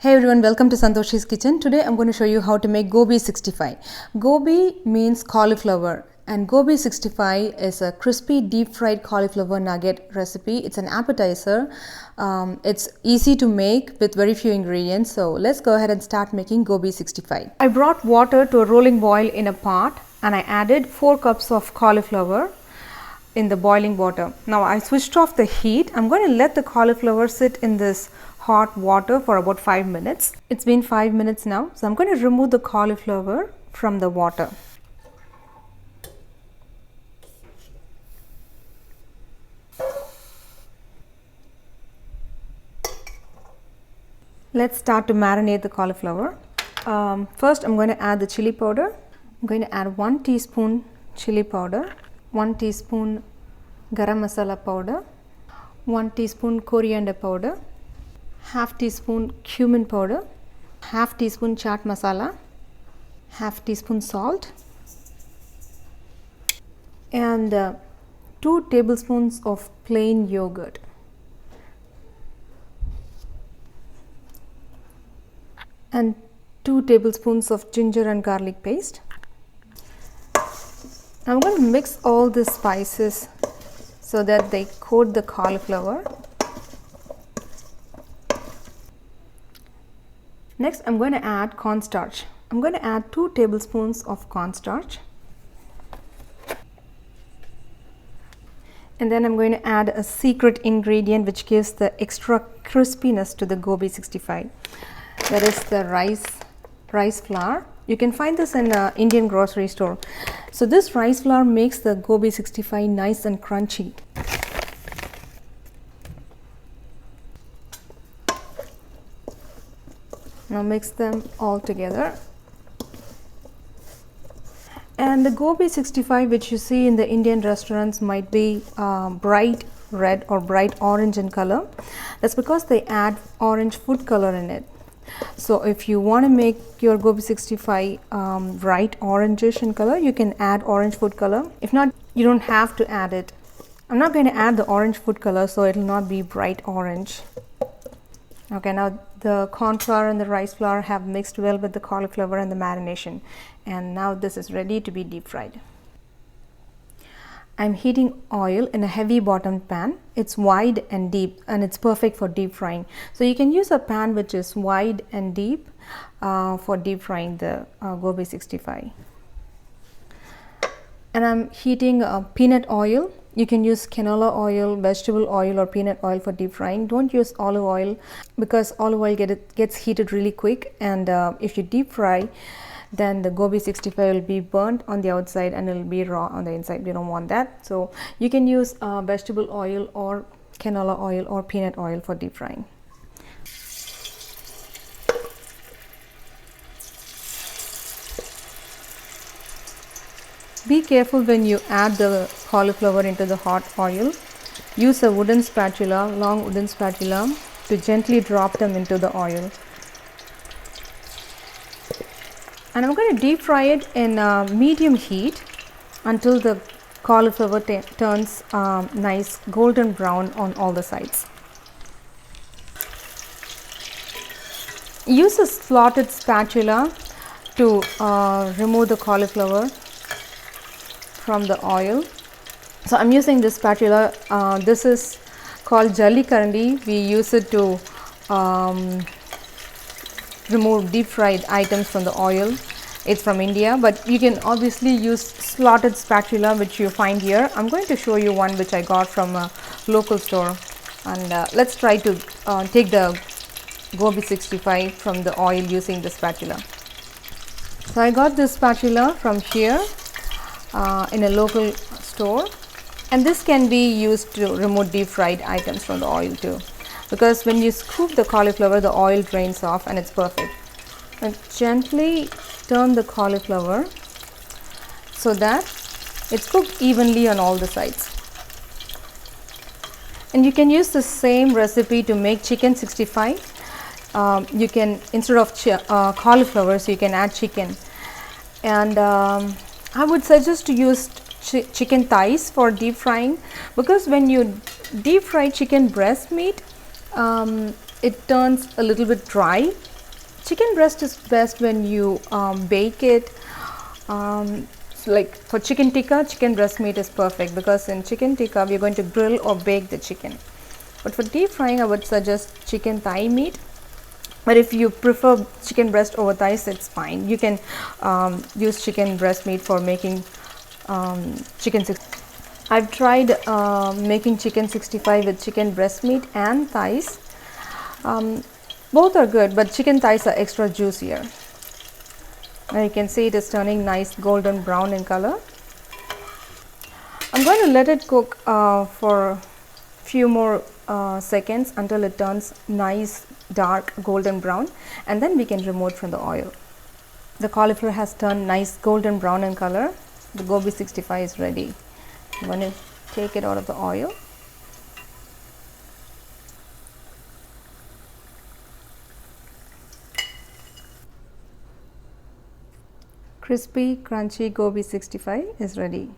Hey everyone, welcome to Santoshi's Kitchen. Today I'm going to show you how to make Gobi 65. Gobi means cauliflower and Gobi 65 is a crispy deep fried cauliflower nugget recipe. It's an appetizer. It's easy to make with very few ingredients. So let's go ahead and start making Gobi 65. I brought water to a rolling boil in a pot and I added 4 cups of cauliflower in the boiling water. Now I switched off the heat. I'm going to let the cauliflower sit in this hot water for about 5 minutes. It's been 5 minutes now, so I'm going to remove the cauliflower from the water. Let's start to marinate the cauliflower. First I'm going to add the chili powder. I'm going to add 1 teaspoon chili powder, 1 teaspoon garam masala powder, 1 teaspoon coriander powder, half teaspoon cumin powder, half teaspoon chaat masala, half teaspoon salt, and 2 tablespoons of plain yogurt. And 2 tablespoons of ginger and garlic paste. I'm going to mix all the spices so that they coat the cauliflower. Next, I'm going to add cornstarch. I'm going to add 2 tablespoons of cornstarch. And then I'm going to add a secret ingredient which gives the extra crispiness to the Gobi 65. That is the rice flour. You can find this in an Indian grocery store. So this rice flour makes the Gobi 65 nice and crunchy. Now mix them all together. And the Gobi 65 which you see in the Indian restaurants might be bright red or bright orange in color. That's because they add orange food color in it. So if you want to make your Gobi 65 bright orangish in color, you can add orange food color. If not, you don't have to add it. I'm not going to add the orange food color, so it will not be bright orange. Okay, now the corn flour and the rice flour have mixed well with the cauliflower and the marination, and now this is ready to be deep fried. I'm heating oil in a heavy bottomed pan. It's wide and deep and it's perfect for deep frying. So you can use a pan which is wide and deep for deep frying the Gobi 65. And I'm heating peanut oil. You can use canola oil, vegetable oil or peanut oil for deep frying. Don't use olive oil because olive oil gets heated really quick, and if you deep fry, then the Gobi 65 will be burnt on the outside and it will be raw on the inside. We don't want that. So you can use vegetable oil or canola oil or peanut oil for deep frying. Be careful when you add the cauliflower into the hot oil. Use a wooden spatula, long wooden spatula, to gently drop them into the oil. And I'm going to deep fry it in medium heat until the cauliflower turns nice golden brown on all the sides. Use a slotted spatula to remove the cauliflower from the oil. So I'm using this spatula. This is called Jalli Karandi. We use it to remove deep fried items from the oil. It's from India, but you can obviously use slotted spatula which you find here. I'm going to show you one which I got from a local store, and let's try to take the Gobi 65 from the oil using the spatula. So I got this spatula from here in a local store, and this can be used to remove deep fried items from the oil too, because when you scoop the cauliflower, the oil drains off and it's perfect. And gently turn the cauliflower so that it's cooked evenly on all the sides. And you can use the same recipe to make chicken 65. You can, instead of cauliflower, so you can add chicken. And I would suggest to use chicken thighs for deep frying, because when you deep fry chicken breast meat, it turns a little bit dry. Chicken breast is best when you bake it. Like for chicken tikka, chicken breast meat is perfect because in chicken tikka we are going to grill or bake the chicken. But for deep frying, I would suggest chicken thigh meat. But if you prefer chicken breast over thighs, it's fine. You can use chicken breast meat for making chicken 60. I've tried making chicken 65 with chicken breast meat and thighs. Um, Both are good, but chicken thighs are extra juicier. Now you can see it is turning nice golden brown in color. I'm going to let it cook for few more seconds until it turns nice dark golden brown, and then we can remove from the oil. The cauliflower has turned nice golden brown in color. The Gobi 65 is ready. I'm going to take it out of the oil. Crispy, crunchy Gobi 65 is ready.